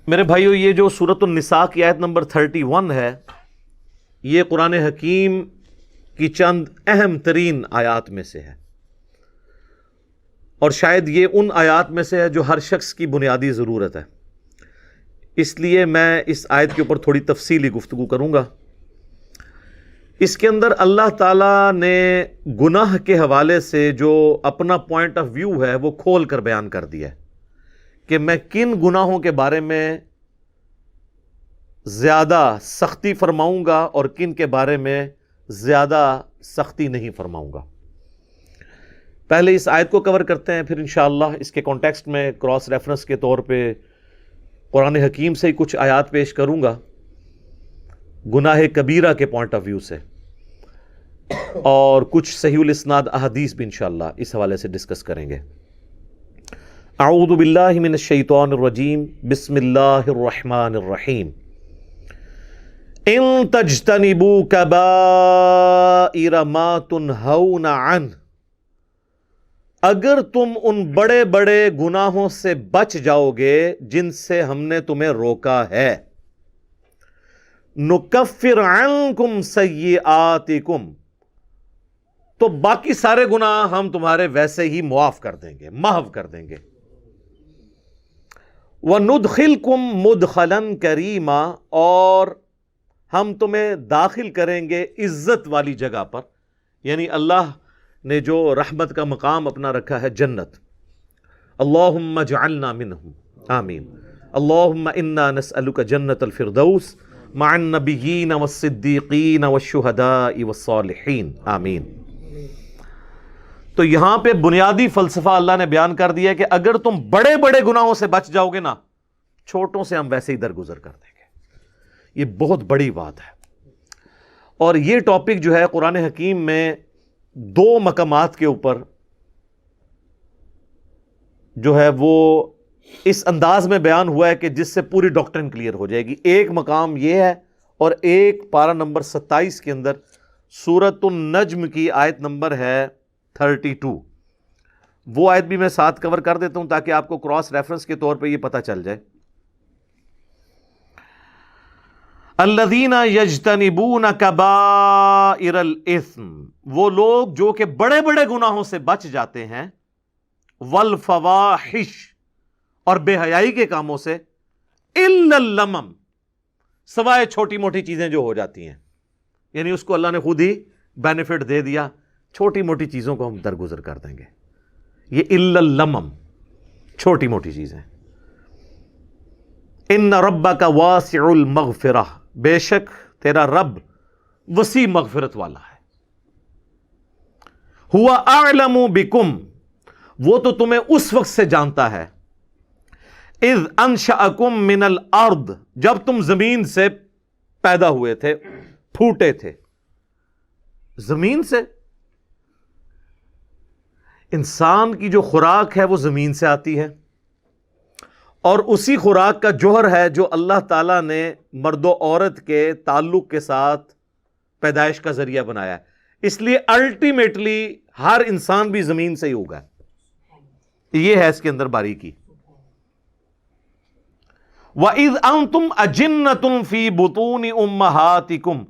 میرے بھائیو، یہ جو سورۃ النساء کی آیت نمبر 31 ہے، یہ قرآن حکیم کی چند اہم ترین آیات میں سے ہے، اور شاید یہ ان آیات میں سے ہے جو ہر شخص کی بنیادی ضرورت ہے۔ اس لیے میں اس آیت کے اوپر تھوڑی تفصیلی گفتگو کروں گا۔ اس کے اندر اللہ تعالیٰ نے گناہ کے حوالے سے جو اپنا پوائنٹ آف ویو ہے وہ کھول کر بیان کر دیا ہے کہ میں کن گناہوں کے بارے میں زیادہ سختی فرماؤں گا اور کن کے بارے میں زیادہ سختی نہیں فرماؤں گا۔ پہلے اس آیت کو کور کرتے ہیں، پھر انشاءاللہ اس کے کانٹیکسٹ میں کراس ریفرنس کے طور پہ قرآن حکیم سے ہی کچھ آیات پیش کروں گا گناہ کبیرہ کے پوائنٹ آف ویو سے، اور کچھ صحیح الاسناد احادیث بھی انشاءاللہ اس حوالے سے ڈسکس کریں گے۔ اعوذ باللہ من الشیطان الرجیم، بسم اللہ الرحمن الرحیم۔ ان تجتنبوا کبائر ما تنہون عنہ، اگر تم ان بڑے بڑے گناہوں سے بچ جاؤ گے جن سے ہم نے تمہیں روکا ہے، نکفر عنکم سیئاتکم، تو باقی سارے گناہ ہم تمہارے ویسے ہی معاف کر دیں گے، محو کر دیں گے۔ وَنُدْخِلْكُمْ مُدْخَلًا كَرِيمًا، اور ہم تمہیں داخل کریں گے عزت والی جگہ پر، یعنی اللہ نے جو رحمت کا مقام اپنا رکھا ہے، جنت۔ اللہم اجعلنا منہم، آمین۔ اللہم انا نسألک جنت الفردوس مع النبیین والصدیقین والشہداء والصالحین، آمین۔ تو یہاں پہ بنیادی فلسفہ اللہ نے بیان کر دیا ہے کہ اگر تم بڑے بڑے گناہوں سے بچ جاؤ گے نا، چھوٹوں سے ہم ویسے ہی درگزر کر دیں گے۔ یہ بہت بڑی بات ہے، اور یہ ٹاپک جو ہے قرآن حکیم میں دو مقامات کے اوپر جو ہے وہ اس انداز میں بیان ہوا ہے کہ جس سے پوری ڈاکٹرن کلیئر ہو جائے گی۔ ایک مقام یہ ہے، اور ایک پارہ نمبر 27 کے اندر سورۃ النجم کی آیت نمبر ہے 32، وہ آیت بھی میں ساتھ کور کر دیتا ہوں تاکہ آپ کو کراس ریفرنس کے طور پہ یہ پتہ چل جائے۔ الذین یجتنبون کبائر الاثم، وہ لوگ جو کہ بڑے بڑے گناہوں سے بچ جاتے ہیں، والفواحش، اور بے حیائی کے کاموں سے، الا اللمم، سوائے چھوٹی موٹی چیزیں جو ہو جاتی ہیں، یعنی اس کو اللہ نے خود ہی بینیفٹ دے دیا، چھوٹی موٹی چیزوں کو ہم درگزر کر دیں گے۔ یہ الا اللمم، چھوٹی موٹی چیزیں۔ ان ربک واسع المغفرہ، بے شک تیرا رب وسیع مغفرت والا ہے۔ ہوا اعلم بکم، وہ تو تمہیں اس وقت سے جانتا ہے، اذ انشأکم من الارض، جب تم زمین سے پیدا ہوئے تھے، پھوٹے تھے زمین سے۔ انسان کی جو خوراک ہے وہ زمین سے آتی ہے، اور اسی خوراک کا جوہر ہے جو اللہ تعالیٰ نے مرد و عورت کے تعلق کے ساتھ پیدائش کا ذریعہ بنایا ہے، اس لیے الٹیمیٹلی ہر انسان بھی زمین سے ہی ہوگا۔ یہ ہے اس کے اندر باریکی۔ وَإِذْ أَنْتُمْ أَجِنَّةٌ فِي بُطُونِ أُمَّهَاتِكُمْ،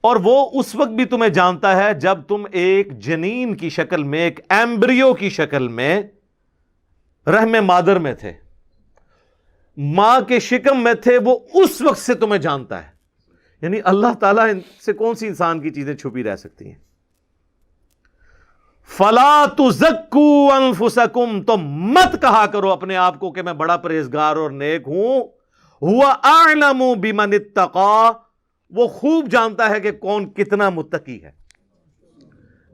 اور وہ اس وقت بھی تمہیں جانتا ہے جب تم ایک جنین کی شکل میں، ایک ایمبریو کی شکل میں رحم مادر میں تھے، ماں کے شکم میں تھے، وہ اس وقت سے تمہیں جانتا ہے۔ یعنی اللہ تعالیٰ سے کون سی انسان کی چیزیں چھپی رہ سکتی ہیں؟ فَلَا تُزَكُّوا أَنفُسَكُمْ، تو مت کہا کرو اپنے آپ کو کہ میں بڑا پرہیزگار اور نیک ہوں۔ هُوَ أَعْلَمُ بِمَنِ اتَّقَىٰ، وہ خوب جانتا ہے کہ کون کتنا متقی ہے۔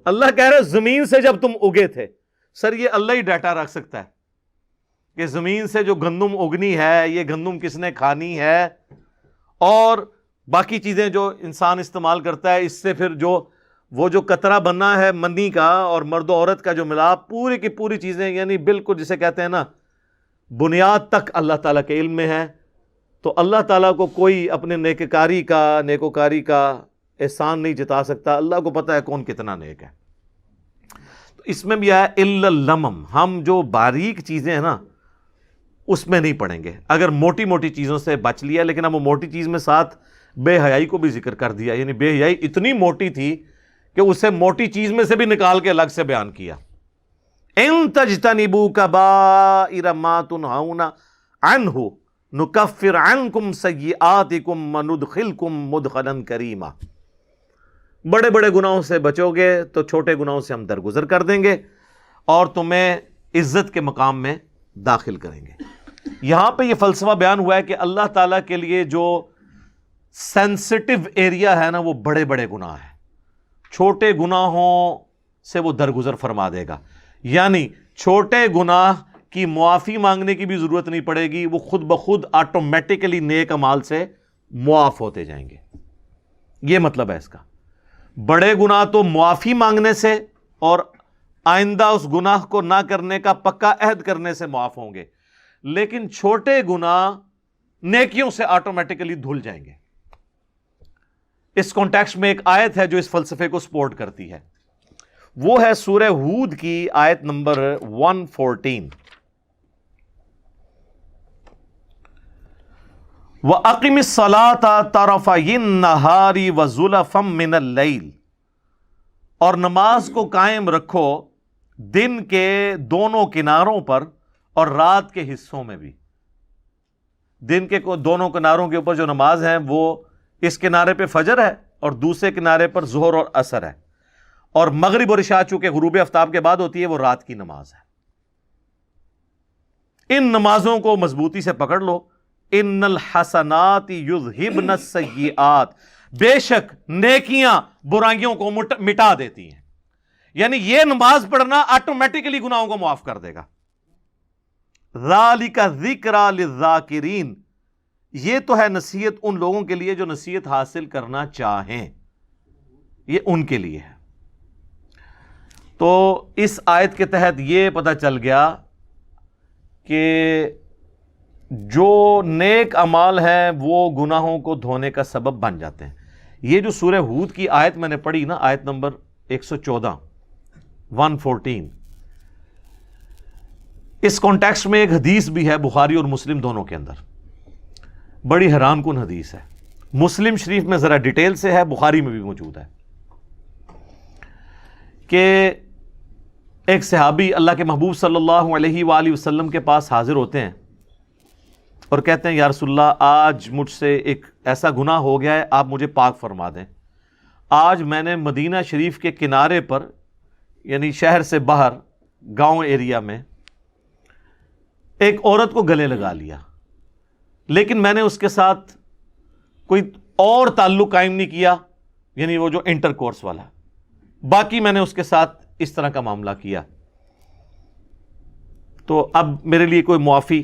اللہ کہہ رہے زمین سے جب تم اگے تھے، سر یہ اللہ ہی ڈیٹا رکھ سکتا ہے کہ زمین سے جو گندم اگنی ہے، یہ گندم کس نے کھانی ہے، اور باقی چیزیں جو انسان استعمال کرتا ہے، اس سے پھر وہ جو قطرہ بننا ہے منی کا اور مرد و عورت کا جو ملاپ، پوری کی پوری چیزیں، یعنی بالکل جسے کہتے ہیں نا بنیاد تک اللہ تعالیٰ کے علم میں ہے۔ تو اللہ تعالیٰ کو کوئی اپنے نیکوکاری کا احسان نہیں جتا سکتا، اللہ کو پتہ ہے کون کتنا نیک ہے۔ تو اس میں بھی آیا الا اللمم، ہم جو باریک چیزیں ہیں نا اس میں نہیں پڑیں گے اگر موٹی موٹی چیزوں سے بچ لیا. لیکن اب وہ موٹی چیز میں ساتھ بے حیائی کو بھی ذکر کر دیا, یعنی بے حیائی اتنی موٹی تھی کہ اسے موٹی چیز میں سے بھی نکال کے الگ سے بیان کیا. ان تجتنبوا کبائر ما تنہون عنہ نکفر عنکم سیئاتکم وندخلکم مدخلا کریما. بڑے بڑے گناہوں سے بچو گے تو چھوٹے گناہوں سے ہم درگزر کر دیں گے اور تمہیں عزت کے مقام میں داخل کریں گے. یہاں پہ یہ فلسفہ بیان ہوا ہے کہ اللہ تعالیٰ کے لیے جو سینسٹیو ایریا ہے نا وہ بڑے بڑے گناہ ہیں, چھوٹے گناہوں سے وہ درگزر فرما دے گا. یعنی چھوٹے گناہ کی معافی مانگنے کی بھی ضرورت نہیں پڑے گی, وہ خود بخود آٹومیٹکلی نیک اعمال سے معاف ہوتے جائیں گے. یہ مطلب ہے اس کا. بڑے گناہ تو معافی مانگنے سے اور آئندہ اس گناہ کو نہ کرنے کا پکا عہد کرنے سے معاف ہوں گے, لیکن چھوٹے گناہ نیکیوں سے آٹومیٹکلی دھل جائیں گے. اس کانٹیکسٹ میں ایک آیت ہے جو اس فلسفے کو سپورٹ کرتی ہے, وہ ہے سورہ ہود کی آیت نمبر 114. وَأَقِمِ الصَّلَاةَ طَرَفَيِ النَّهَارِ وَزُلَفًا مِّنَ اللَّيْلِ, اور نماز کو قائم رکھو دن کے دونوں کناروں پر اور رات کے حصوں میں بھی. دن کے دونوں کناروں کے اوپر جو نماز ہے وہ اس کنارے پہ فجر ہے اور دوسرے کنارے پر ظہر اور عصر ہے, اور مغرب اور عشاء چونکہ غروب آفتاب کے بعد ہوتی ہے وہ رات کی نماز ہے. ان نمازوں کو مضبوطی سے پکڑ لو. ان الحسنات یذہبن السیئات, بے شک نیکیاں برائیوں کو مٹا دیتی ہیں. یعنی یہ نماز پڑھنا آٹومیٹکلی گناہوں کو معاف کر دے گا. ذالک ذکریٰ للذاکرین, یہ تو ہے نصیحت ان لوگوں کے لیے جو نصیحت حاصل کرنا چاہیں, یہ ان کے لیے ہے. تو اس آیت کے تحت یہ پتہ چل گیا کہ جو نیک اعمال ہیں وہ گناہوں کو دھونے کا سبب بن جاتے ہیں. یہ جو سورہ ہود کی آیت میں نے پڑھی نا, آیت نمبر 114 اس کانٹیکسٹ میں ایک حدیث بھی ہے بخاری اور مسلم دونوں کے اندر, بڑی حیران کن حدیث ہے. مسلم شریف میں ذرا ڈیٹیل سے ہے, بخاری میں بھی موجود ہے, کہ ایک صحابی اللہ کے محبوب صلی اللہ علیہ وآلہ وسلم کے پاس حاضر ہوتے ہیں اور کہتے ہیں یا رسول اللہ, آج مجھ سے ایک ایسا گناہ ہو گیا ہے, آپ مجھے پاک فرما دیں. آج میں نے مدینہ شریف کے کنارے پر, یعنی شہر سے باہر گاؤں ایریا میں, ایک عورت کو گلے لگا لیا, لیکن میں نے اس کے ساتھ کوئی اور تعلق قائم نہیں کیا, یعنی وہ جو انٹر کورس والا, باقی میں نے اس کے ساتھ اس طرح کا معاملہ کیا. تو اب میرے لیے کوئی معافی؟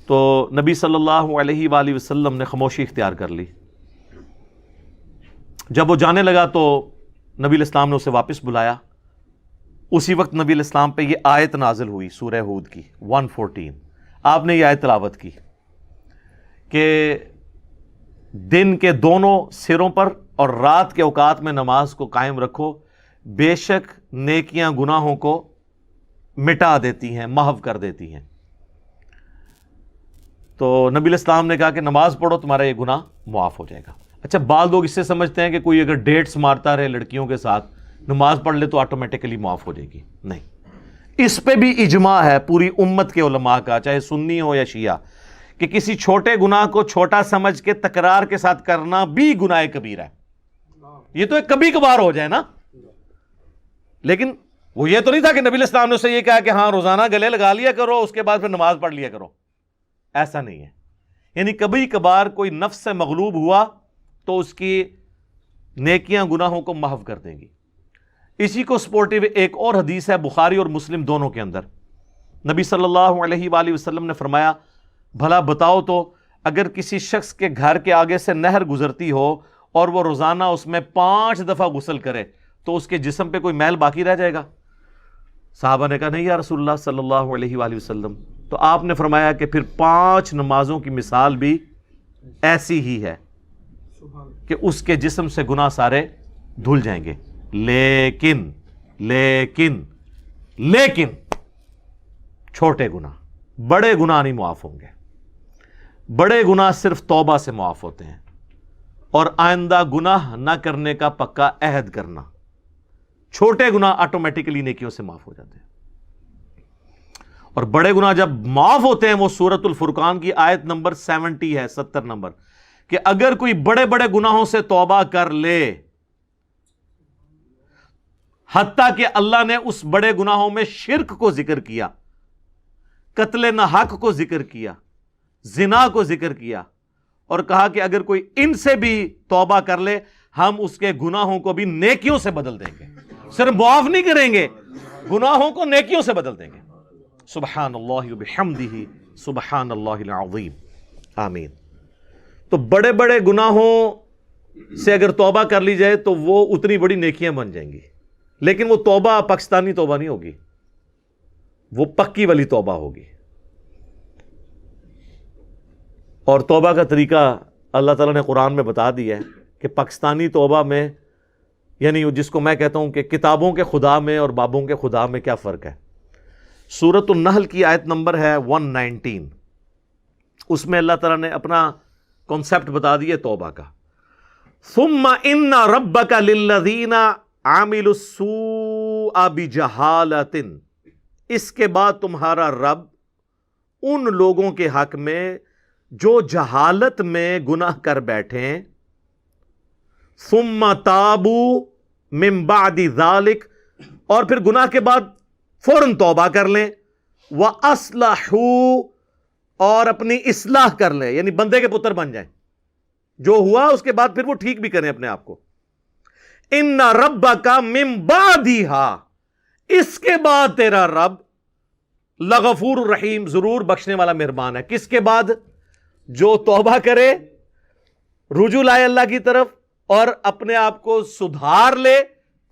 تو نبی صلی اللہ علیہ وآلہ وسلم نے خاموشی اختیار کر لی. جب وہ جانے لگا تو نبی علیہ السلام نے اسے واپس بلایا. اسی وقت نبی علیہ السلام پہ یہ آیت نازل ہوئی سورہ ہود کی 114. آپ نے یہ آیت تلاوت کی کہ دن کے دونوں سروں پر اور رات کے اوقات میں نماز کو قائم رکھو, بے شک نیکیاں گناہوں کو مٹا دیتی ہیں, محو کر دیتی ہیں. تو نبی علیہ السلام نے کہا کہ نماز پڑھو, تمہارا یہ گناہ معاف ہو جائے گا. اچھا, بعض لوگ اس سے سمجھتے ہیں کہ کوئی اگر ڈیٹس مارتا رہے لڑکیوں کے ساتھ, نماز پڑھ لے تو آٹومیٹکلی معاف ہو جائے گی. نہیں, اس پہ بھی اجماع ہے پوری امت کے علماء کا, چاہے سنی ہو یا شیعہ, کہ کسی چھوٹے گناہ کو چھوٹا سمجھ کے تکرار کے ساتھ کرنا بھی گناہ کبیرہ ہے. یہ تو ایک کبھی کبھار ہو جائے نا, لیکن وہ یہ تو نہیں تھا کہ نبی علیہ السلام نے اسے یہ کہا کہ ہاں روزانہ گلے لگا لیا کرو, اس کے بعد پھر نماز پڑھ لیا کرو. ایسا نہیں ہے. یعنی کبھی کبھار کوئی نفس سے مغلوب ہوا تو اس کی نیکیاں گناہوں کو محو کر دیں گی. اسی کو سپورٹیو ایک اور حدیث ہے بخاری اور مسلم دونوں کے اندر. نبی صلی اللہ علیہ وآلہ وسلم نے فرمایا, بھلا بتاؤ تو اگر کسی شخص کے گھر کے آگے سے نہر گزرتی ہو اور وہ روزانہ اس میں 5 دفعہ غسل کرے تو اس کے جسم پہ کوئی میل باقی رہ جائے گا؟ صحابہ نے کہا نہیں یا رسول اللہ صلی اللہ علیہ وآلہ وسلم. تو آپ نے فرمایا کہ پھر 5 نمازوں کی مثال بھی ایسی ہی ہے کہ اس کے جسم سے گناہ سارے دھل جائیں گے. لیکن چھوٹے گناہ, بڑے گناہ نہیں معاف ہوں گے. بڑے گناہ صرف توبہ سے معاف ہوتے ہیں اور آئندہ گناہ نہ کرنے کا پکا عہد کرنا. چھوٹے گناہ آٹومیٹکلی نیکیوں سے معاف ہو جاتے ہیں. اور بڑے گناہ جب معاف ہوتے ہیں وہ سورۃ الفرقان کی آیت نمبر 70 ہے، 70 نمبر، کہ اگر کوئی بڑے بڑے گناہوں سے توبہ کر لے، حتیٰ کہ اللہ نے اس بڑے گناہوں میں شرک کو ذکر کیا، قتل ناحق کو ذکر کیا، زنا کو ذکر کیا، اور کہا کہ اگر کوئی ان سے بھی توبہ کر لے ہم اس کے گناہوں کو بھی نیکیوں سے بدل دیں گے. صرف معاف نہیں کریں گے، گناہوں کو نیکیوں سے بدل دیں گے. سبحان اللہ وبحمدہ سبحان اللہ العظیم. آمین. تو بڑے بڑے گناہوں سے اگر توبہ کر لی جائے تو وہ اتنی بڑی نیکیاں بن جائیں گی، لیکن وہ توبہ پاکستانی توبہ نہیں ہوگی، وہ پکی والی توبہ ہوگی. اور توبہ کا طریقہ اللہ تعالیٰ نے قرآن میں بتا دیا ہے کہ پاکستانی توبہ میں، یعنی جس کو میں کہتا ہوں کہ کتابوں کے خدا میں اور بابوں کے خدا میں کیا فرق ہے. سورۃ النحل کی آیت نمبر ہے 119، اس میں اللہ تعالیٰ نے اپنا کانسیپٹ بتا دیا توبہ کا. ثم ان ربک للذین عملوا السوء بجہالۃ، اس کے بعد تمہارا رب ان لوگوں کے حق میں جو جہالت میں گناہ کر بیٹھیں، ثم تابوا من بعد ذلک، اور پھر گناہ کے بعد فوراً توبہ کر لیں، وَأَصْلَحُوا، اور اپنی اصلاح کر لیں، یعنی بندے کے پتر بن جائیں، جو ہوا اس کے بعد پھر وہ ٹھیک بھی کریں اپنے آپ کو. إِنَّ رَبَّكَ مِن بَعْدِهَا، اس کے بعد تیرا رب لغفور الرحیم، ضرور بخشنے والا مہربان ہے. کس کے بعد؟ جو توبہ کرے، رجوع لائے اللہ کی طرف اور اپنے آپ کو سدھار لے،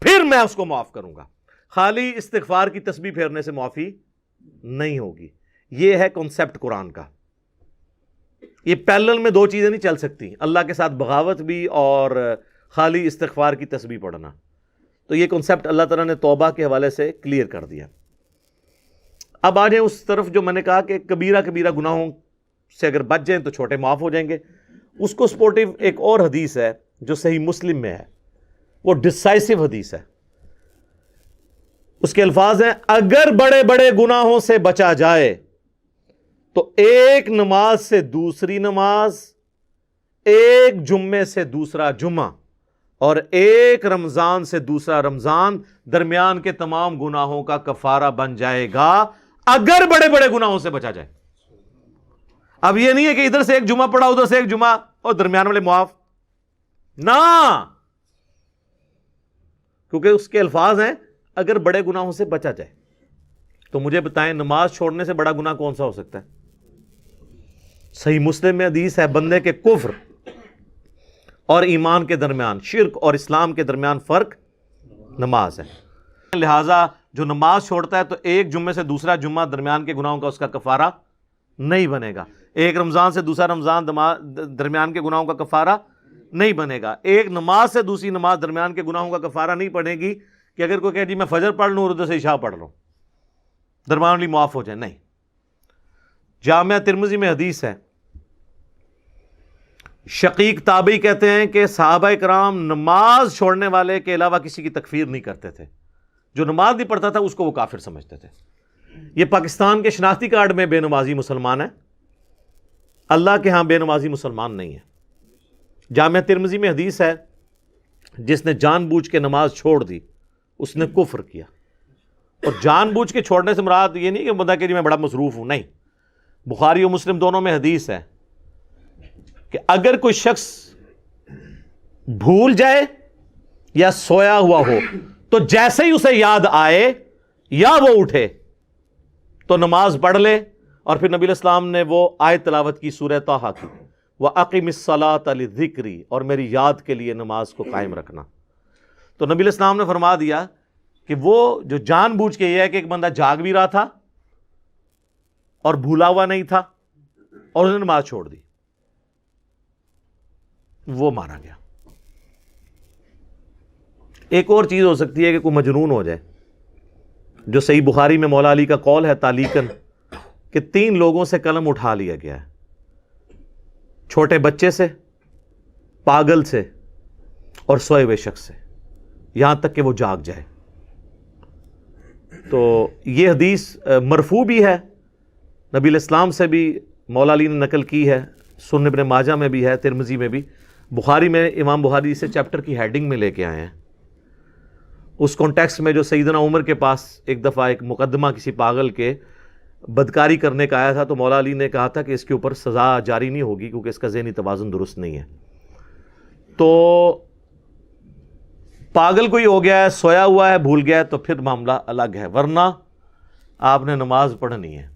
پھر میں اس کو معاف کروں گا. خالی استغفار کی تسبیح پھیرنے سے معافی نہیں ہوگی. یہ ہے کنسپٹ قرآن کا. یہ پیرلل میں دو چیزیں نہیں چل سکتی، اللہ کے ساتھ بغاوت بھی اور خالی استغفار کی تسبیح پڑھنا. تو یہ کنسپٹ اللہ تعالیٰ نے توبہ کے حوالے سے کلیئر کر دیا. اب آ جائیں اس طرف جو میں نے کہا کہ کبیرہ کبیرہ گناہوں سے اگر بچ جائیں تو چھوٹے معاف ہو جائیں گے. اس کو سپورٹیو ایک اور حدیث ہے جو صحیح مسلم میں ہے، وہ ڈسائسو حدیث ہے. اس کے الفاظ ہیں، اگر بڑے بڑے گناہوں سے بچا جائے تو ایک نماز سے دوسری نماز، ایک جمعے سے دوسرا جمعہ، اور ایک رمضان سے دوسرا رمضان درمیان کے تمام گناہوں کا کفارہ بن جائے گا، اگر بڑے بڑے گناہوں سے بچا جائے. اب یہ نہیں ہے کہ ادھر سے ایک جمعہ پڑھا ادھر سے ایک جمعہ اور درمیان والے معاف، نہ، کیونکہ اس کے الفاظ ہیں اگر بڑے گناہوں سے بچا جائے. تو مجھے بتائیں نماز چھوڑنے سے بڑا گناہ کون سا ہو سکتا ہے؟ صحیح مسلم میں حدیث ہے، بندے کے کفر اور ایمان کے درمیان، شرک اور اسلام کے درمیان فرق نماز ہے. لہٰذا جو نماز چھوڑتا ہے تو ایک جمعے سے دوسرا جمعہ درمیان کے گناہوں کا اس کا کفارہ نہیں بنے گا. ایک رمضان سے دوسرا رمضان درمیان کے گناہوں کا کفارہ نہیں بنے گا. ایک نماز سے دوسری نماز درمیان کے گناہوں کا کفارہ نہیں پڑے گی کہ اگر کوئی کہے جی میں فجر پڑھ لوں اور ادھر سے عشاء پڑھ لوں درمیان والی معاف ہو جائے، نہیں. جامعہ ترمذی میں حدیث ہے، شقیق تابعی کہتے ہیں کہ صحابہ کرام نماز چھوڑنے والے کے علاوہ کسی کی تکفیر نہیں کرتے تھے. جو نماز نہیں پڑھتا تھا اس کو وہ کافر سمجھتے تھے. یہ پاکستان کے شناختی کارڈ میں بے نمازی مسلمان ہے، اللہ کے ہاں بے نمازی مسلمان نہیں ہے. جامعہ ترمذی میں حدیث ہے، جس نے جان بوجھ کے نماز چھوڑ دی اس نے کفر کیا. اور جان بوجھ کے چھوڑنے سے مراد یہ نہیں کہ بندہ کہ جی میں بڑا مصروف ہوں، نہیں. بخاری و مسلم دونوں میں حدیث ہے کہ اگر کوئی شخص بھول جائے یا سویا ہوا ہو تو جیسے ہی اسے یاد آئے یا وہ اٹھے تو نماز پڑھ لے. اور پھر نبی علیہ السلام نے وہ آیت تلاوت کی سورہ طٰہٰ کی، وَأَقِمِ الصَّلَاةَ لِذِكْرِي، اور میری یاد کے لیے نماز کو قائم رکھنا. تو نبی علیہ السلام نے فرما دیا کہ وہ جو جان بوجھ کے یہ ہے کہ ایک بندہ جاگ بھی رہا تھا اور بھولا ہوا نہیں تھا اور اس نے نماز چھوڑ دی، وہ مارا گیا. ایک اور چیز ہو سکتی ہے کہ کوئی مجنون ہو جائے، جو صحیح بخاری میں مولا علی کا قول ہے تعلیقاً کہ 3 لوگوں سے قلم اٹھا لیا گیا ہے، چھوٹے بچے سے، پاگل سے اور سوئے ہوئے شخص سے، یہاں تک کہ وہ جاگ جائے۔ تو یہ حدیث مرفوع بھی ہے، نبی علیہ السلام سے بھی مولا علی نے نقل کی ہے، سنن ابن ماجہ میں بھی ہے، ترمذی میں بھی، بخاری میں امام بخاری سے چیپٹر کی ہیڈنگ میں لے کے آئے ہیں۔ اس کانٹیکسٹ میں جو سیدنا عمر کے پاس ایک دفعہ ایک مقدمہ کسی پاگل کے بدکاری کرنے کا آیا تھا، تو مولا علی نے کہا تھا کہ اس کے اوپر سزا جاری نہیں ہوگی کیونکہ اس کا ذہنی توازن درست نہیں ہے۔ تو پاگل کوئی ہو گیا ہے، سویا ہوا ہے، بھول گیا ہے، تو پھر معاملہ الگ ہے، ورنہ آپ نے نماز پڑھنی ہے،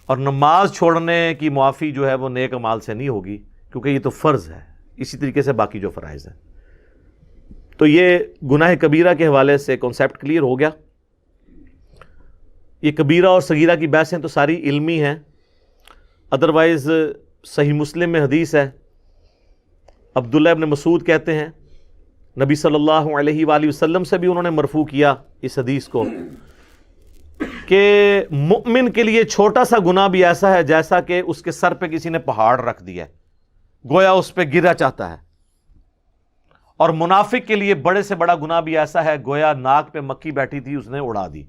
اور نماز چھوڑنے کی معافی جو ہے وہ نیک اعمال سے نہیں ہوگی، کیونکہ یہ تو فرض ہے، اسی طریقے سے باقی جو فرائض ہیں۔ تو یہ گناہ کبیرہ کے حوالے سے کانسیپٹ کلیئر ہو گیا۔ یہ کبیرہ اور صغیرہ کی بحثیں تو ساری علمی ہیں، ادروائز صحیح مسلم میں حدیث ہے، عبداللہ ابن مسعود کہتے ہیں نبی صلی اللہ علیہ وآلہ وسلم سے بھی انہوں نے مرفوع کیا اس حدیث کو کہ مؤمن کے لیے چھوٹا سا گناہ بھی ایسا ہے جیسا کہ اس کے سر پہ کسی نے پہاڑ رکھ دیا ہے، گویا اس پہ گرا چاہتا ہے، اور منافق کے لیے بڑے سے بڑا گناہ بھی ایسا ہے گویا ناک پہ مکھی بیٹھی تھی اس نے اڑا دی،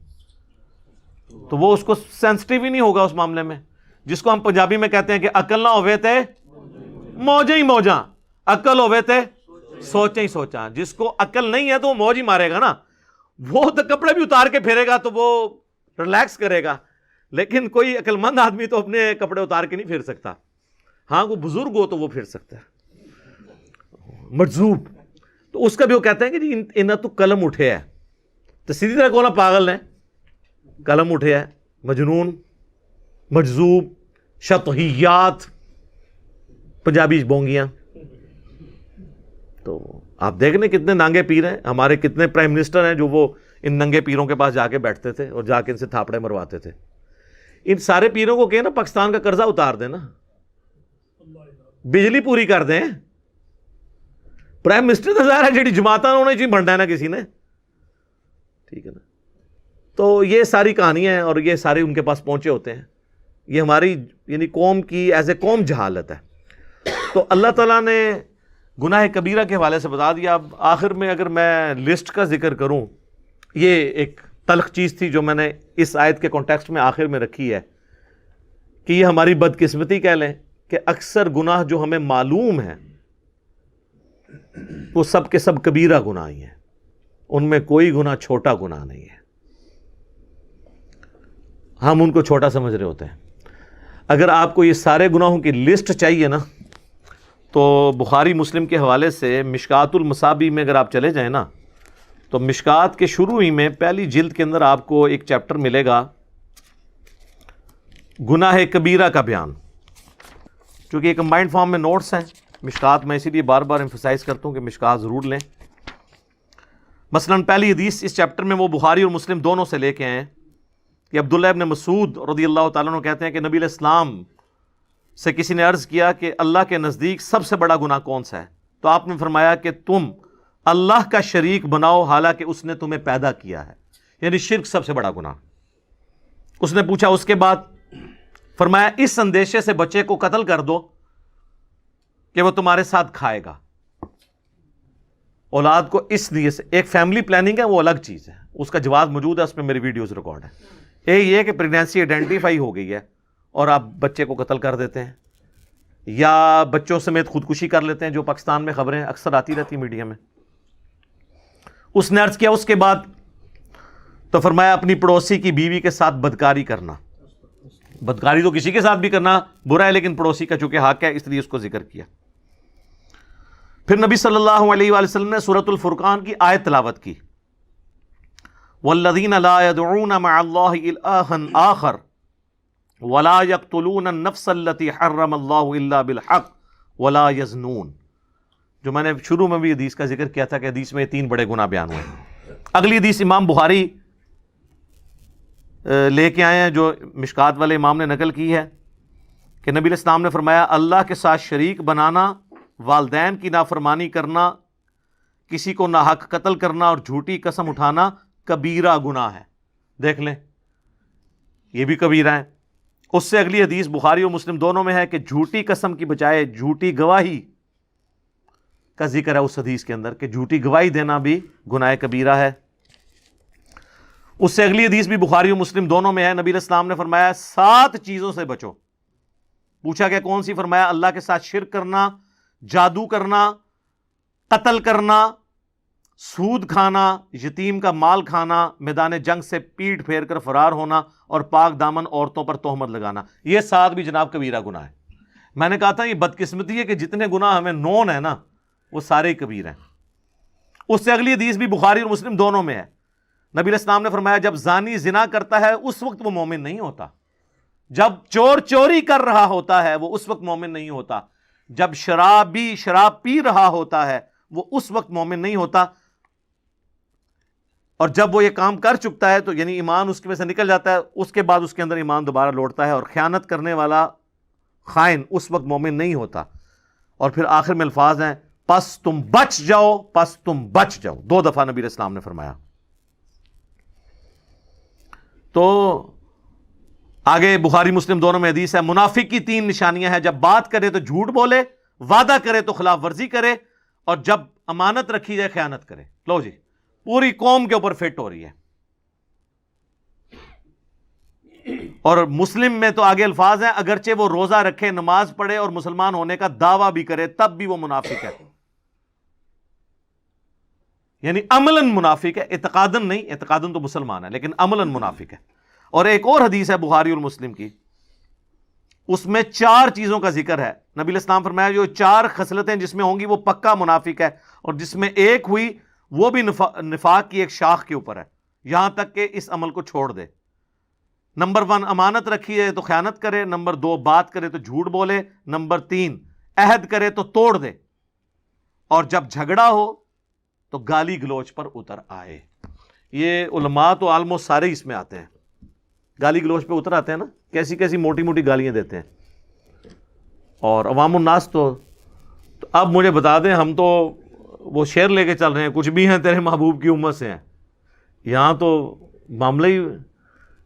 تو وہ اس کو سینسٹیو ہی نہیں ہوگا اس معاملے میں، جس کو ہم پنجابی میں کہتے ہیں کہ عقل نہ ہوئے تے موجیں ہی موجاں، عقل ہوئے تے سوچیں ہی سوچاں۔ جس کو عقل نہیں ہے تو وہ موج ہی مارے گا نا، وہ تو کپڑے بھی اتار کے پھیرے گا تو وہ ریلیکس کرے گا، لیکن کوئی عقل مند آدمی تو اپنے کپڑے اتار کے نہیں پھیر سکتا، ہاں وہ بزرگ ہو تو وہ پھیر سکتا ہے، مجذوب، تو اس کا بھی وہ کہتے ہیں کہ جی انہاں تو قلم اٹھے ہے، تو سیدھی طرح کونا پاگل نے قلم اٹھے ہے، مجنون، مجذوب، شطحیات، پنجابی بونگیاں۔ تو آپ دیکھ لیں کتنے ننگے پیر ہیں، ہمارے کتنے پرائم منسٹر ہیں جو وہ ان ننگے پیروں کے پاس جا کے بیٹھتے تھے اور جا کے ان سے تھاپڑے مرواتے تھے۔ ان سارے پیروں کو کہیں نا پاکستان کا قرضہ اتار دیں نا، بجلی پوری کر دیں، پرائم منسٹر تو ظاہر ہے جڑی جماعتاں انہوں نے بننا ہے نا کسی نے، ٹھیک ہے نا۔ تو یہ ساری کہانیاں ہیں اور یہ سارے ان کے پاس پہنچے ہوتے ہیں، یہ ہماری یعنی قوم کی ایز اے قوم جہالت ہے۔ تو اللہ تعالیٰ نے گناہ کبیرہ کے حوالے سے بتا دیا۔ اب آخر میں اگر میں لسٹ کا ذکر کروں، یہ ایک تلخ چیز تھی جو میں نے اس آیت کے کانٹیکسٹ میں آخر میں رکھی ہے کہ یہ ہماری بدقسمتی کہہ لیں کہ اکثر گناہ جو ہمیں معلوم ہیں وہ سب کے سب کبیرہ گناہ ہی ہیں، ان میں کوئی گناہ چھوٹا گناہ نہیں ہے، ہم ان کو چھوٹا سمجھ رہے ہوتے ہیں۔ اگر آپ کو یہ سارے گناہوں کی لسٹ چاہیے نا تو بخاری مسلم کے حوالے سے مشکات المصابیح میں اگر آپ چلے جائیں نا تو مشکات کے شروع ہی میں پہلی جلد کے اندر آپ کو ایک چیپٹر ملے گا گناہ کبیرہ کا بیان، چونکہ یہ کمبائنڈ فارم میں نوٹس ہیں مشکات، میں اسی لیے بار بار ایمفسائز کرتا ہوں کہ مشکات ضرور لیں۔ مثلا پہلی حدیث اس چیپٹر میں وہ بخاری اور مسلم دونوں سے لے کے آئے ہیں کہ عبداللہ ابن مسعود رضی اللہ تعالیٰ عنہ کہتے ہیں کہ نبی علیہ السلام سے کسی نے عرض کیا کہ اللہ کے نزدیک سب سے بڑا گناہ کون سا ہے؟ تو آپ نے فرمایا کہ تم اللہ کا شریک بناؤ حالانکہ اس نے تمہیں پیدا کیا ہے، یعنی شرک سب سے بڑا گناہ۔ اس نے پوچھا اس کے بعد، فرمایا اس اندیشے سے بچے کو قتل کر دو کہ وہ تمہارے ساتھ کھائے گا، اولاد کو اس لیے سے، ایک فیملی پلاننگ ہے وہ الگ چیز ہے، اس کا جواز موجود ہے، اس پہ میری ویڈیوز ریکارڈ ہے۔ یہ کہ پریگنینسی آئیڈینٹیفائی ہو گئی ہے اور آپ بچے کو قتل کر دیتے ہیں یا بچوں سمیت خودکشی کر لیتے ہیں، جو پاکستان میں خبریں اکثر آتی رہتی میڈیا میں۔ اس نے عرض کیا اس کے بعد، تو فرمایا اپنی پڑوسی کی بیوی کے ساتھ بدکاری کرنا، بدکاری تو کسی کے ساتھ بھی کرنا برا ہے لیکن پڑوسی کا چونکہ حق ہے اس لیے اس کو ذکر کیا۔ پھر نبی صلی اللہ علیہ وآلہ وسلم نے سورۃ الفرقان کی آیت تلاوت کی، والذین لا يدعون مع اللہ الہا آخر ولا يقتلون النفس التي حرم اللہ الا بالحق ولا يزنون، جو میں نے شروع میں بھی حدیث کا ذکر کیا تھا کہ حدیث میں 3 بڑے گناہ بیان ہوئے۔ اگلی حدیث امام بخاری لے کے آئے ہیں جو مشکات والے امام نے نقل کی ہے کہ نبی علیہ السلام نے فرمایا اللہ کے ساتھ شریک بنانا، والدین کی نافرمانی کرنا، کسی کو ناحق قتل کرنا اور جھوٹی قسم اٹھانا کبیرہ گناہ ہے۔ دیکھ لیں یہ بھی کبیرہ ہے۔ اس سے اگلی حدیث بخاری اور مسلم دونوں میں ہے کہ جھوٹی قسم کی بجائے جھوٹی گواہی کا ذکر ہے اس حدیث کے اندر کہ جھوٹی گواہی دینا بھی گناہ کبیرہ ہے۔ اس سے اگلی حدیث بھی بخاری اور مسلم دونوں میں ہے، نبی علیہ السلام نے فرمایا 7 چیزوں سے بچو۔ پوچھا کہ کون سی؟ فرمایا اللہ کے ساتھ شرک کرنا، جادو کرنا، قتل کرنا، سود کھانا، یتیم کا مال کھانا، میدان جنگ سے پیٹ پھیر کر فرار ہونا، اور پاک دامن عورتوں پر تہمت لگانا۔ یہ 7 بھی جناب کبیرہ گناہ ہے۔ میں نے کہا تھا یہ بدقسمتی ہے کہ جتنے گناہ ہمیں نون ہے نا وہ سارے کبیر ہیں۔ اس سے اگلی حدیث بھی بخاری اور مسلم دونوں میں ہے، نبی علیہ السلام نے فرمایا جب زانی زنا کرتا ہے اس وقت وہ مومن نہیں ہوتا، جب چور چوری کر رہا ہوتا ہے وہ اس وقت مومن نہیں ہوتا، جب شرابی شراب پی رہا ہوتا ہے وہ اس وقت مومن نہیں ہوتا، اور جب وہ یہ کام کر چکتا ہے تو یعنی ایمان اس کے میں سے نکل جاتا ہے، اس کے بعد اس کے اندر ایمان دوبارہ لوٹتا ہے، اور خیانت کرنے والا خائن اس وقت مومن نہیں ہوتا۔ اور پھر آخر میں الفاظ ہیں پس تم بچ جاؤ، پس تم بچ جاؤ، 2 دفعہ نبی علیہ السلام نے فرمایا۔ تو آگے بخاری مسلم دونوں میں حدیث ہے منافق کی 3 نشانیاں ہیں، جب بات کرے تو جھوٹ بولے، وعدہ کرے تو خلاف ورزی کرے، اور جب امانت رکھی جائے خیانت کرے۔ لو جی پوری قوم کے اوپر فٹ ہو رہی ہے۔ اور مسلم میں تو آگے الفاظ ہیں اگرچہ وہ روزہ رکھے، نماز پڑھے اور مسلمان ہونے کا دعویٰ بھی کرے تب بھی وہ منافق ہے، یعنی عملاً منافق ہے، اعتقاداً نہیں، اعتقاداً تو مسلمان ہے لیکن عملاً منافق ہے۔ اور ایک اور حدیث ہے بخاری اور مسلم کی، اس میں 4 چیزوں کا ذکر ہے، نبی علیہ السلام فرمایا جو 4 خصلتیں جس میں ہوں گی وہ پکا منافق ہے، اور جس میں ایک ہوئی وہ بھی نفاق کی ایک شاخ کے اوپر ہے، یہاں تک کہ اس عمل کو چھوڑ دے۔ نمبر 1 امانت رکھی ہے تو خیانت کرے، نمبر 2 بات کرے تو جھوٹ بولے، نمبر 3 عہد کرے تو توڑ دے، اور جب جھگڑا ہو تو گالی گلوچ پر اتر آئے۔ یہ علماء تو آلموسٹ سارے اس میں آتے ہیں، گالی گلوچ پہ اتر آتے ہیں نا، کیسی کیسی موٹی موٹی گالیاں دیتے ہیں۔ اور عوام الناس تو اب مجھے بتا دیں، ہم تو وہ شعر لے کے چل رہے ہیں کچھ بھی ہیں تیرے محبوب کی امت سے ہیں، یہاں تو معاملہ ہی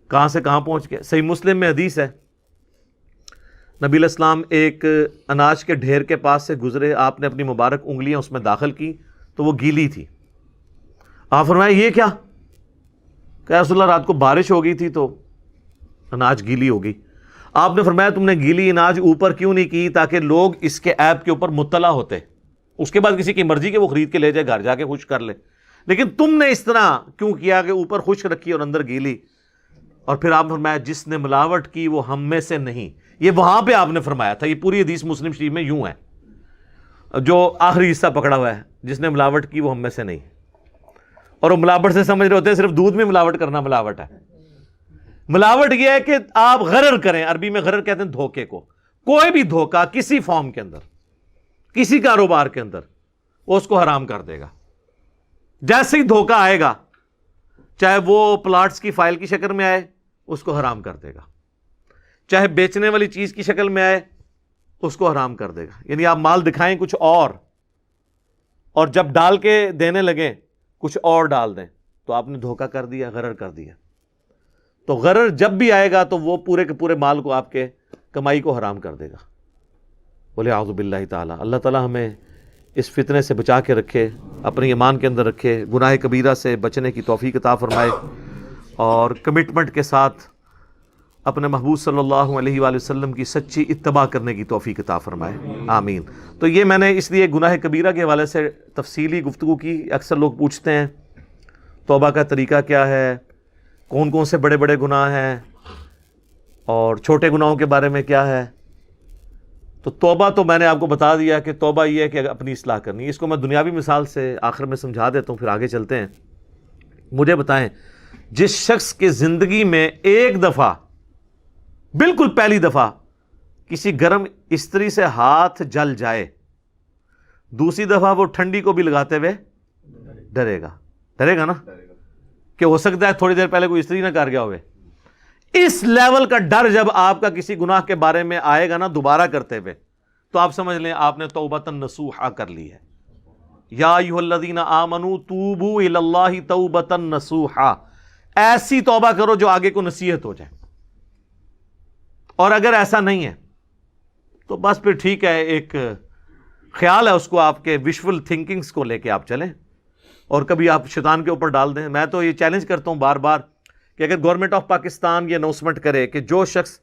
کہاں سے کہاں پہنچ گیا۔ صحیح مسلم میں حدیث ہے نبی علیہ السلام ایک اناج کے ڈھیر کے پاس سے گزرے، آپ نے اپنی مبارک انگلیاں اس میں داخل کی تو وہ گیلی تھی۔ آپ فرمایا یہ کیا؟ کہ رسول اللہ رات کو بارش ہو گئی تھی تو اناج گیلی ہو گئی۔ آپ نے فرمایا تم نے گیلی اناج اوپر کیوں نہیں کی تاکہ لوگ اس کے عیب کے اوپر مطلع ہوتے، اس کے بعد کسی کی مرضی کہ وہ خرید کے لے جائے گھر جا کے خشک کر لے، لیکن تم نے اس طرح کیوں کیا کہ اوپر خشک رکھی اور اندر گیلی؟ اور پھر آپ نے فرمایا جس نے ملاوٹ کی وہ ہم میں سے نہیں، یہ وہاں پہ آپ نے فرمایا تھا، یہ پوری حدیث مسلم شریف میں یوں ہے، جو آخری حصہ پکڑا ہوا ہے جس نے ملاوٹ کی وہ ہم میں سے نہیں۔ اور وہ ملاوٹ سے سمجھ رہے ہوتے ہیں صرف دودھ میں ملاوٹ کرنا ملاوٹ ہے، ملاوٹ یہ ہے کہ آپ غرر کریں، عربی میں غرر کہتے ہیں دھوکے کو، کوئی بھی دھوکہ کسی فارم کے اندر، کسی کاروبار کے اندر، وہ اس کو حرام کر دے گا۔ جیسے ہی دھوکہ آئے گا، چاہے وہ پلاٹس کی فائل کی شکل میں آئے اس کو حرام کر دے گا، چاہے بیچنے والی چیز کی شکل میں آئے اس کو حرام کر دے گا۔ یعنی آپ مال دکھائیں کچھ اور جب ڈال کے دینے لگیں کچھ اور ڈال دیں تو آپ نے دھوکہ کر دیا، غرر کر دیا۔ تو غرر جب بھی آئے گا تو وہ پورے کے پورے مال کو، آپ کے کمائی کو حرام کر دے گا۔ بولے اعوذ باللہ تعالی، اللہ تعالی ہمیں اس فتنے سے بچا کے رکھے، اپنے ایمان کے اندر رکھے، گناہ کبیرہ سے بچنے کی توفیق عطا فرمائے، اور کمٹمنٹ کے ساتھ اپنے محبوب صلی اللہ علیہ وآلہ وسلم کی سچی اتباع کرنے کی توفیق عطا فرمائے، آمین۔ تو یہ میں نے اس لیے گناہ کبیرہ کے حوالے سے تفصیلی گفتگو کی۔ اکثر لوگ پوچھتے ہیں توبہ کا طریقہ کیا ہے، کون کون سے بڑے بڑے گناہ ہیں، اور چھوٹے گناہوں کے بارے میں کیا ہے۔ تو توبہ تو میں نے آپ کو بتا دیا کہ توبہ یہ ہے کہ اپنی اصلاح کرنی ہے۔ اس کو میں دنیاوی مثال سے آخر میں سمجھا دیتا ہوں، پھر آگے چلتے ہیں۔ مجھے بتائیں، جس شخص کی زندگی میں ایک دفعہ، بالکل پہلی دفعہ کسی گرم استری سے ہاتھ جل جائے، دوسری دفعہ وہ ٹھنڈی کو بھی لگاتے ہوئے ڈرے گا نا، کہ ہو سکتا ہے تھوڑی دیر پہلے کوئی استری نہ کر گیا ہوئے۔ اس لیول کا ڈر جب آپ کا کسی گناہ کے بارے میں آئے گا نا دوبارہ کرتے ہوئے، تو آپ سمجھ لیں آپ نے توبۃ نصوحا کر لی ہے۔ یا ایھا الذین آمنوا توبوا الی اللہ توبۃ نصوحا، ایسی توبہ کرو جو آگے کو نصیحت ہو جائے۔ اور اگر ایسا نہیں ہے تو بس پھر ٹھیک ہے، ایک خیال ہے اس کو آپ کے ویژول تھنکنگز کو لے کے آپ چلیں اور کبھی آپ شیطان کے اوپر ڈال دیں۔ میں تو یہ چیلنج کرتا ہوں بار بار کہ اگر گورنمنٹ آف پاکستان یہ اناؤنسمنٹ کرے کہ جو شخص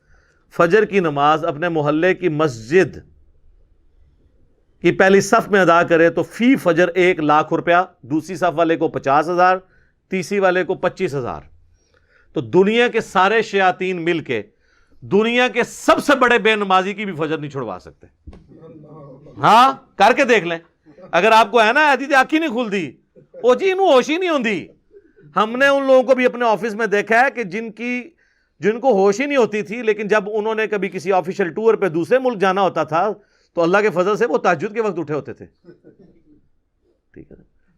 فجر کی نماز اپنے محلے کی مسجد کی پہلی صف میں ادا کرے تو فی فجر 1,00,000 روپیہ، دوسری صف والے کو 50,000، تیسری والے کو 25,000، تو دنیا کے سارے شیاطین مل کے دنیا کے سب سے بڑے بے نمازی کی بھی فجر نہیں چھڑوا سکتے۔ ہاں کر کے دیکھ لیں، اگر آپ کو ہے نا ایسی آنکھی نہیں کھلتی، وہ جی انہوں ہوش ہی نہیں ہوندی۔ ہم نے ان لوگوں کو بھی اپنے آفس میں دیکھا ہے کہ جن کو ہوش ہی نہیں ہوتی تھی، لیکن جب انہوں نے کبھی کسی آفیشل ٹور پہ دوسرے ملک جانا ہوتا تھا تو اللہ کے فضل سے وہ تہجد کے وقت اٹھے ہوتے تھے۔ ٹھیک ہے،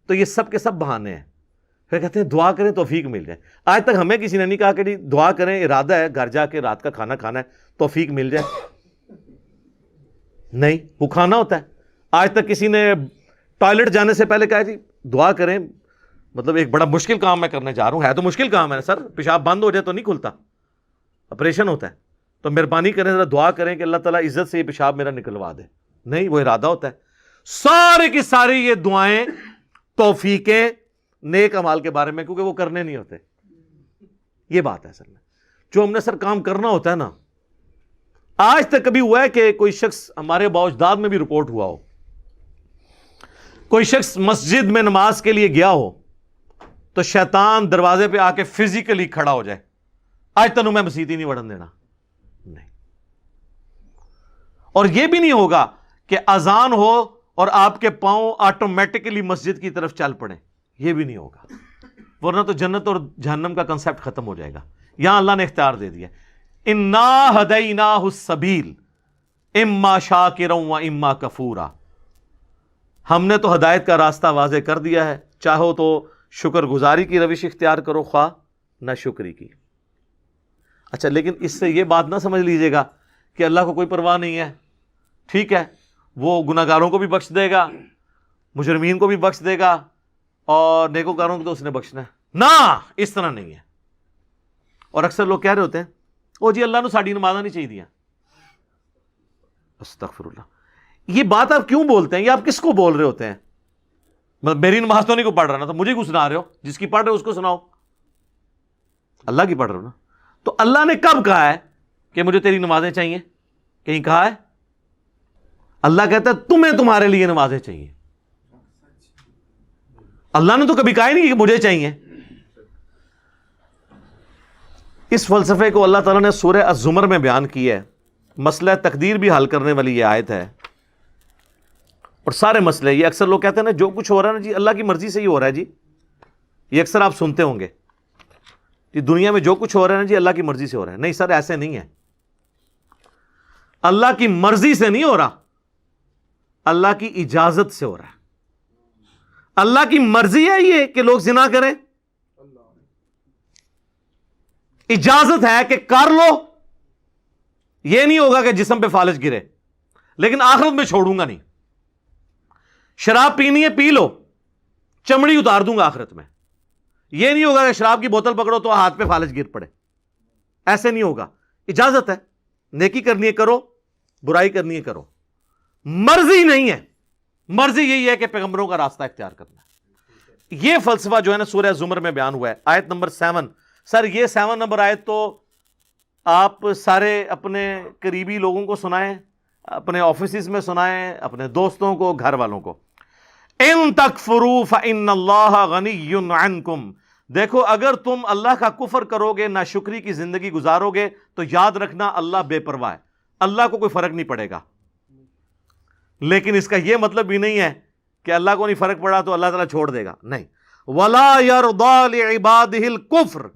تو یہ سب کے سب بہانے ہیں۔ پھر کہتے ہیں دعا کریں توفیق مل جائے۔ آج تک ہمیں کسی نے نہیں کہا کہ جی دعا کریں، ارادہ ہے گھر جا کے رات کا کھانا کھانا ہے توفیق مل جائے، نہیں، وہ کھانا ہوتا ہے۔ آج تک کسی نے ٹوائلٹ جانے سے پہلے کہا جی دعا کریں، مطلب ایک بڑا مشکل کام میں کرنے جا رہا ہوں، ہے تو مشکل کام ہے سر، پیشاب بند ہو جائے تو نہیں کھلتا، آپریشن ہوتا ہے، تو مہربانی کریں ذرا دعا کریں کہ اللہ تعالیٰ عزت سے یہ پیشاب میرا نکلوا دے، نہیں، وہ ارادہ ہوتا ہے۔ سارے کی ساری یہ دعائیں توفیقیں نیک اعمال کے بارے میں، کیونکہ وہ کرنے نہیں ہوتے۔ یہ بات ہے اصل میں جو ہم نے سر کام کرنا ہوتا ہے نا۔ آج تک کبھی ہوا ہے کہ کوئی شخص، ہمارے باوجداد میں بھی رپورٹ ہوا ہو، کوئی شخص مسجد میں نماز کے لیے گیا ہو تو شیطان دروازے پہ آ کے فزیکلی کھڑا ہو جائے، آج تنوں میں مسجد ہی نہیں وڑن دینا، نہیں۔ اور یہ بھی نہیں ہوگا کہ اذان ہو اور آپ کے پاؤں آٹومیٹکلی مسجد کی طرف چل پڑیں، یہ بھی نہیں ہوگا، ورنہ تو جنت اور جہنم کا کنسپٹ ختم ہو جائے گا۔ یہاں اللہ نے اختیار دے دیا، انا ہدیناہ السبیل اما شاکرا و اما کفورا، ہم نے تو ہدایت کا راستہ واضح کر دیا ہے، چاہو تو شکر گزاری کی روش اختیار کرو، خواہ نہ شکری کی۔ اچھا، لیکن اس سے یہ بات نہ سمجھ لیجئے گا کہ اللہ کو کوئی پرواہ نہیں ہے، ٹھیک ہے وہ گناہگاروں کو بھی بخش دے گا، مجرمین کو بھی بخش دے گا، اور نیکوکاروں کو تو اس نے بخشنا ہے، نہ، اس طرح نہیں ہے۔ اور اکثر لوگ کہہ رہے ہوتے ہیں او جی اللہ نے ساڑی نمازاں نہیں چاہیے دیا، استغفر اللہ، یہ بات آپ کیوں بولتے ہیں؟ یہ آپ کس کو بول رہے ہوتے ہیں؟ میری نماز تو نہیں کو پڑھ رہا نا، تو مجھے کیوں سنا رہے ہو؟ جس کی پڑھ رہے ہو اس کو سناؤ، اللہ کی پڑھ رہے ہو نا۔ تو اللہ نے کب کہا ہے کہ مجھے تیری نمازیں چاہیے؟ کہیں کہا ہے؟ اللہ کہتا ہے تمہیں تمہارے لیے نمازیں چاہیے، اللہ نے تو کبھی کہا ہی نہیں کہ مجھے چاہیے۔ اس فلسفے کو اللہ تعالیٰ نے سورہ الزمر میں بیان کی ہے، مسئلہ تقدیر بھی حل کرنے والی یہ آیت ہے، اور سارے مسئلے، یہ اکثر لوگ کہتے ہیں نا جو کچھ ہو رہا ہے نا جی اللہ کی مرضی سے ہی ہو رہا ہے جی، یہ اکثر آپ سنتے ہوں گے کہ دنیا میں جو کچھ ہو رہا ہے نا جی اللہ کی مرضی سے ہو رہا ہے۔ نہیں سر، ایسے نہیں ہے، اللہ کی مرضی سے نہیں ہو رہا، اللہ کی اجازت سے ہو رہا ہے۔ اللہ کی مرضی ہے یہ کہ لوگ زنا کریں، اجازت ہے کہ کر لو، یہ نہیں ہوگا کہ جسم پہ فالج گرے، لیکن آخرت میں چھوڑوں گا نہیں۔ شراب پینی ہے پی لو، چمڑی اتار دوں گا آخرت میں، یہ نہیں ہوگا کہ شراب کی بوتل پکڑو تو ہاتھ پہ فالج گر پڑے، ایسے نہیں ہوگا۔ اجازت ہے، نیکی کرنی ہے کرو، برائی کرنی ہے کرو، مرضی نہیں ہے، مرضی یہی ہے کہ پیغمبروں کا راستہ اختیار کرنا ہے۔ یہ فلسفہ جو ہے نا سورہ زمر میں بیان ہوا ہے، آیت نمبر 7۔ سر یہ 7 نمبر آیت تو آپ سارے اپنے قریبی لوگوں کو سنائیں، اپنے آفیسز میں سنائیں، اپنے دوستوں کو، گھر والوں کو۔ ان تکفروا فإن اللہ غنی عنکم، دیکھو اگر تم اللہ کا کفر کرو گے، ناشکری کی زندگی گزارو گے، تو یاد رکھنا اللہ بے پرواہ ہے، اللہ کو کوئی فرق نہیں پڑے گا۔ لیکن اس کا یہ مطلب بھی نہیں ہے کہ اللہ کو نہیں فرق پڑا تو اللہ تعالیٰ چھوڑ دے گا، نہیں۔ وَلَا يَرْضَى لِعِبَادِهِ الْكُفْرِ،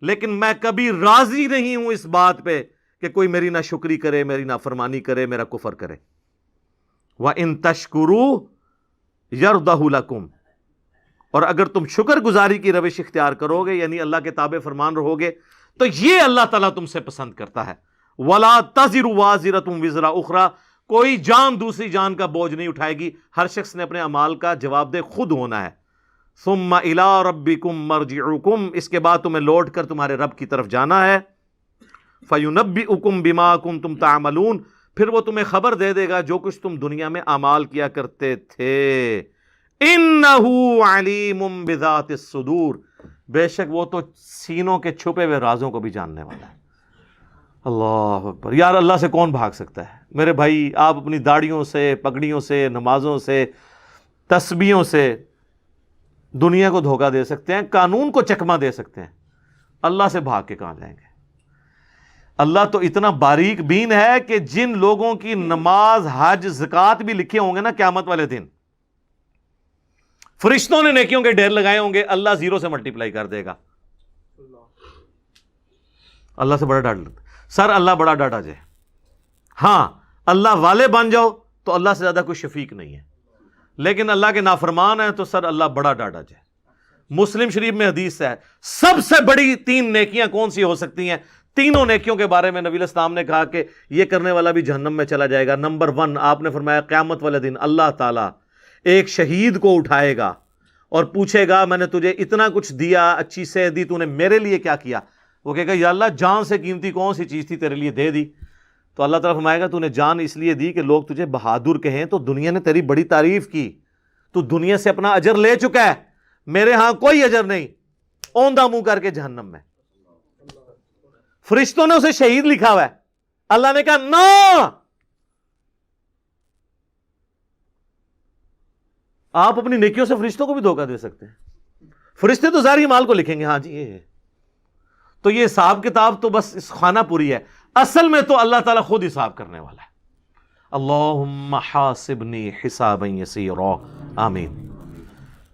لیکن میں کبھی راضی نہیں ہوں اس بات پہ کہ کوئی میری ناشکری کرے، میری نافرمانی کرے، میرا کفر کرے۔ وَإِن تَشْكُرُوا يَرْضَهُ لَكُمْ، اور اگر تم شکر گزاری کی روش اختیار کرو گے، یعنی اللہ کے تابع فرمان رہو گے، تو یہ اللہ تعالیٰ تم سے پسند کرتا ہے۔ وَلَا تَزِرُ وَازِرَةٌ وِزْرَ أُخْرَى، کوئی جان دوسری جان کا بوجھ نہیں اٹھائے گی، ہر شخص نے اپنے اعمال کا جواب دہ خود ہونا ہے۔ ثُمَّ إِلَىٰ رَبِّكُمْ مَرْجِعُكُمْ، اس کے بعد تمہیں لوٹ کر تمہارے رب کی طرف جانا ہے۔ فَيُنَبِّئُكُم بِمَا كُنتُم تَعْمَلُونَ، پھر وہ تمہیں خبر دے دے گا جو کچھ تم دنیا میں اعمال کیا کرتے تھے. اِنَّهُ عَلِيمٌ بِذَاتِ الصُّدُورِ، بے شک وہ تو سینوں کے چھپے ہوئے رازوں کو بھی جاننے والا ہے. اللہ اکبر. یار اللہ سے کون بھاگ سکتا ہے میرے بھائی؟ آپ اپنی داڑھیوں سے، پگڑیوں سے، نمازوں سے، تسبیحوں سے دنیا کو دھوکہ دے سکتے ہیں، قانون کو چکمہ دے سکتے ہیں. اللہ سے بھاگ کے کہاں جائیں گے؟ اللہ تو اتنا باریک بین ہے کہ جن لوگوں کی نماز، حج، زکوٰۃ بھی لکھے ہوں گے نا قیامت والے دن، فرشتوں نے نیکیوں کے ڈھیر لگائے ہوں گے، اللہ زیرو سے ملٹیپلائی کر دے گا. اللہ سے بڑا ڈر لگتا سر، اللہ بڑا ڈاٹا جائے. ہاں اللہ والے بن جاؤ تو اللہ سے زیادہ کوئی شفیق نہیں ہے، لیکن اللہ کے نافرمان ہیں تو سر اللہ بڑا ڈاٹا جائے. مسلم شریف میں حدیث ہے سب سے بڑی 3 نیکیاں کون سی ہو سکتی ہیں؟ تینوں نیکیوں کے بارے میں نبی علیہ السلام نے کہا کہ یہ کرنے والا بھی جہنم میں چلا جائے گا. نمبر 1 آپ نے فرمایا قیامت والے دن اللہ تعالیٰ ایک شہید کو اٹھائے گا اور پوچھے گا میں نے تجھے اتنا کچھ دیا، اچھی صحت دی، تو نے میرے لیے کیا کیا؟ وہ کہے گا یا اللہ جان سے قیمتی کون سی چیز تھی تیرے لیے دے دی. تو اللہ تعالیٰ فرمائے گا تو نے جان اس لیے دی کہ لوگ تجھے بہادر کہیں، تو دنیا نے تیری بڑی تعریف کی، تو دنیا سے اپنا اجر لے چکا ہے، میرے ہاں کوئی اجر نہیں، اوندھا منہ کر کے جہنم میں. فرشتوں نے اسے شہید لکھا ہوا ہے، اللہ نے کہا نا. آپ اپنی نیکیوں سے فرشتوں کو بھی دھوکہ دے سکتے ہیں. فرشتے تو ظاہری مال کو لکھیں گے، ہاں جی یہ ہے. تو یہ حساب کتاب تو بس اس خانہ پوری ہے، اصل میں تو اللہ تعالیٰ خود حساب کرنے والا ہے. اللہم حاسبنی حسابا یسیرا، آمین.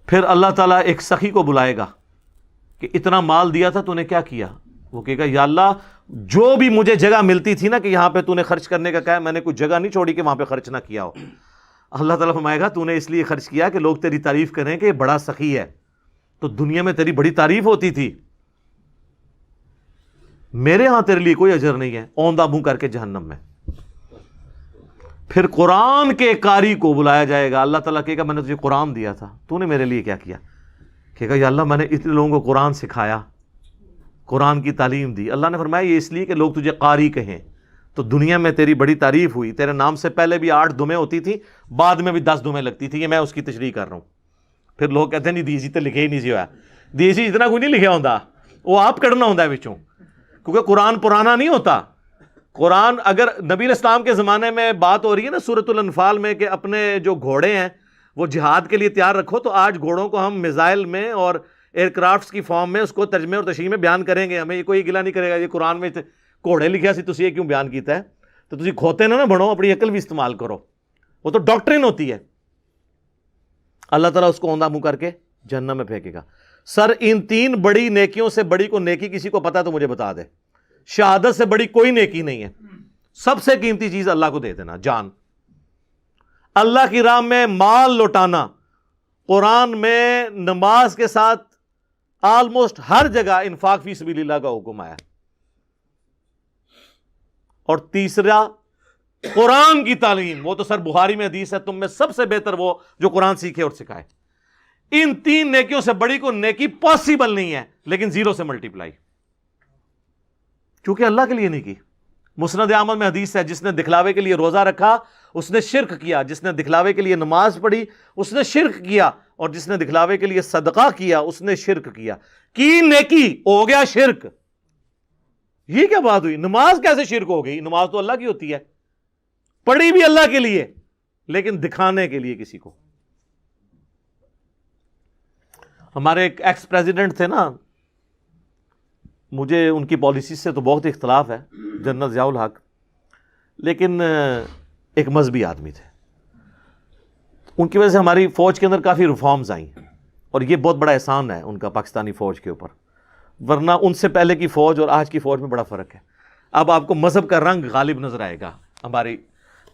پھر اللہ تعالیٰ ایک سخی کو بلائے گا کہ اتنا مال دیا تھا تو نے کیا کیا؟ وہ کہے گا یا اللہ جو بھی مجھے جگہ ملتی تھی نا کہ یہاں پہ تو نے خرچ کرنے کا کہا، میں نے کوئی جگہ نہیں چھوڑی کہ وہاں پہ خرچ نہ کیا ہو. اللہ تعالیٰ فرمائے گا تو نے اس لیے خرچ کیا کہ لوگ تیری تعریف کریں کہ یہ بڑا سخی ہے، تو دنیا میں تیری بڑی تعریف ہوتی تھی، میرے ہاں تیرے لیے کوئی اجر نہیں ہے، اوندھا منہ کر کے جہنم میں. پھر قرآن کے قاری کو بلایا جائے گا، اللہ تعالیٰ کہے گا میں نے تجھے قرآن دیا تھا، تو نے میرے لیے کیا کیا؟ کہے گا یا اللہ میں نے اتنے لوگوں کو قرآن سکھایا، قرآن کی تعلیم دی. اللہ نے فرمایا یہ اس لیے کہ لوگ تجھے قاری کہیں، تو دنیا میں تیری بڑی تعریف ہوئی، تیرے نام سے پہلے بھی 8 دمیں ہوتی تھی، بعد میں بھی 10 دمیں لگتی تھی، یہ میں اس کی تشریح کر رہا ہوں. پھر لوگ کہتے ہیں نہیں دیسی تو لکھے ہی نہیں سی ہوا، دیسی اتنا کوئی نہیں لکھا ہوتا، وہ آپ کڑنا ہوتا ہے بچوں، کیونکہ قرآن پرانا نہیں ہوتا. قرآن اگر نبی علیہ السلام کے زمانے میں بات ہو رہی ہے نا سورۃ الانفال میں کہ اپنے جو گھوڑے ہیں وہ جہاد کے لیے تیار رکھو، تو آج گھوڑوں کو ہم میزائل میں اور ایئر کرافٹس کی فارم میں اس کو ترجمے اور تشریح میں بیان کریں گے. ہمیں یہ کوئی گلا نہیں کرے گا یہ قرآن میں گھوڑے لکھا سی تسی یہ کیوں بیان کیتا ہے. تو تسی کھوتے نہ بنو، اپنی عقل بھی استعمال کرو، وہ تو ڈاکٹرن ہوتی ہے. اللہ تعالیٰ اس کو اوندھا منہ کر کے جہنم میں پھینکے گا. سر ان 3 بڑی نیکیوں سے بڑی کو نیکی کسی کو پتا تو مجھے بتا دے. شہادت سے بڑی کوئی نیکی نہیں ہے. سب سے قیمتی چیز اللہ کو دے دینا، جان. اللہ کی راہ میں مال لوٹانا. قرآن میں نماز کے ساتھ آلموسٹ ہر جگہ انفاق فی سبیل اللہ کا حکم آیا. اور تیسرا قرآن کی تعلیم، وہ تو سر بخاری میں حدیث ہے تم میں سب سے بہتر وہ جو قرآن سیکھے اور سکھائے. ان 3 نیکیوں سے بڑی کو نیکی پاسبل نہیں ہے، لیکن 0 سے ملٹیپلائی، کیونکہ اللہ کے لیے نہیں کی. مسند احمد میں حدیث ہے جس نے دکھلاوے کے لیے روزہ رکھا اس نے شرک کیا، جس نے دکھلاوے کے لیے نماز پڑھی اس نے شرک کیا، اور جس نے دکھلاوے کے لیے صدقہ کیا اس نے شرک کیا. کی نیکی ہو گیا شرک. یہ کیا بات ہوئی؟ نماز کیسے شرک ہو گئی؟ نماز تو اللہ کی ہوتی ہے، پڑھی بھی اللہ کے لیے لیکن دکھانے کے لیے کسی کو. ہمارے ایک ایکس پریزیڈنٹ تھے نا، مجھے ان کی پالیسیز سے تو بہت اختلاف ہے، جنرل ضیاء الحق، لیکن ایک مذہبی آدمی تھے. ان کی وجہ سے ہماری فوج کے اندر کافی ریفارمز آئیں، اور یہ بہت بڑا احسان ہے ان کا پاکستانی فوج کے اوپر، ورنہ ان سے پہلے کی فوج اور آج کی فوج میں بڑا فرق ہے. اب آپ کو مذہب کا رنگ غالب نظر آئے گا ہماری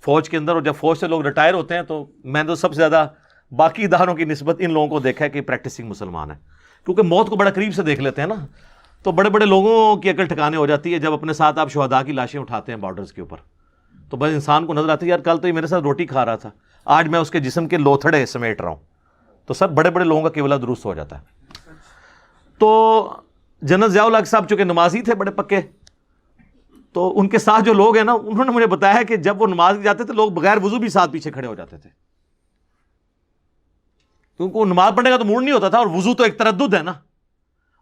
فوج کے اندر. اور جب فوج سے لوگ ریٹائر ہوتے ہیں تو میں تو سب سے زیادہ باقی اداروں کی نسبت ان لوگوں کو دیکھا ہے کہ پریکٹسنگ مسلمان ہیں، کیونکہ موت کو بڑا قریب سے دیکھ لیتے ہیں نا، تو بڑے بڑے لوگوں کی عقل ٹھکانے ہو جاتی ہے جب اپنے ساتھ آپ شہداء کی لاشیں اٹھاتے ہیں بارڈرز کے اوپر. تو بس انسان کو نظر آتی ہے یار کل تو یہ میرے ساتھ روٹی کھا رہا تھا، آج میں اس کے جسم کے لوتھڑے سمیٹ رہا ہوں. تو سب بڑے بڑے لوگوں کا قبلہ درست ہو جاتا ہے. تو جنرل ضیاء الحق صاحب چونکہ نمازی تھے بڑے پکے، تو ان کے ساتھ جو لوگ ہیں نا, انہوں نے مجھے بتایا کہ جب وہ نماز جاتے تھے لوگ بغیر وضو بھی ساتھ پیچھے کھڑے ہو جاتے تھے, کیونکہ وہ نماز پڑھنے کا تو موڈ نہیں ہوتا تھا, اور وضو تو ایک تردد ہے نا,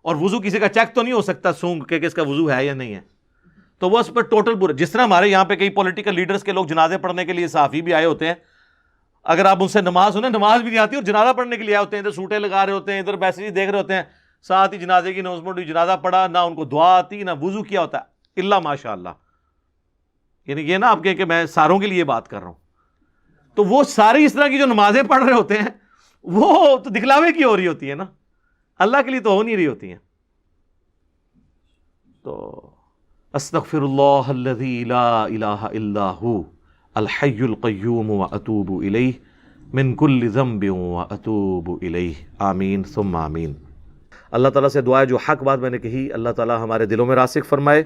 اور وضو کسی کا چیک تو نہیں ہو سکتا سونگ کہ اس کا وضو ہے یا نہیں ہے, تو وہ اس پر ٹوٹل پورا. جس طرح ہمارے یہاں پہ کئی پولیٹیکل لیڈرز کے لوگ جنازے پڑھنے کے لیے صحافی بھی آئے ہوتے ہیں, اگر آپ ان سے نماز سنیں نماز بھی نہیں آتی اور جنازہ پڑھنے کے لیے آئے ہوتے ہیں, ادھر سوٹیں لگا رہے ہوتے ہیں, ادھر میسیج دیکھ رہے ہوتے ہیں, ساتھ ہی جنازے کی اناؤنسمنٹ ہوئی, جنازہ پڑھا, نہ ان کو دعا آتی نہ وضو کیا ہوتا ہے, الا ماشاء اللہ. یعنی یہ نا آپ کہیں کہ میں ساروں کے لیے بات کر رہا ہوں, تو وہ ساری اس طرح کی جو نمازیں پڑھ رہے ہوتے ہیں وہ تو دکھلاوے کی ہو رہی ہوتی ہے نا, اللہ کے لیے تو ہو نہیں رہی ہوتی ہیں. تو استغفر اللہ الذی لا الہ الا ہو الحی القیوم واتوب الیہ من کل ذنب واتوب الیہ, آمین ثم آمین. اللہ تعالیٰ سے دعا ہے جو حق بات میں نے کہی اللہ تعالیٰ ہمارے دلوں میں راسخ فرمائے.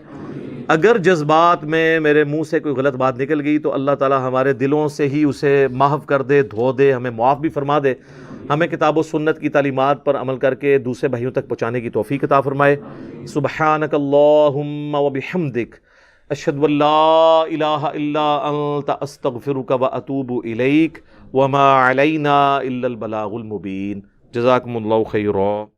اگر جذبات میں میرے منہ سے کوئی غلط بات نکل گئی تو اللہ تعالیٰ ہمارے دلوں سے ہی اسے محو کر دے, دھو دے, ہمیں معاف بھی فرما دے, ہمیں کتاب و سنت کی تعلیمات پر عمل کر کے دوسرے بھائیوں تک پہنچانے کی توفیق عطا فرمائے. سبحانک اللہم وبحمدک اشہد ان لا الہ الا انت استغفرک واتوب الیک وما علینا الا البلاغ المبین. جزاکم اللہ خیرا.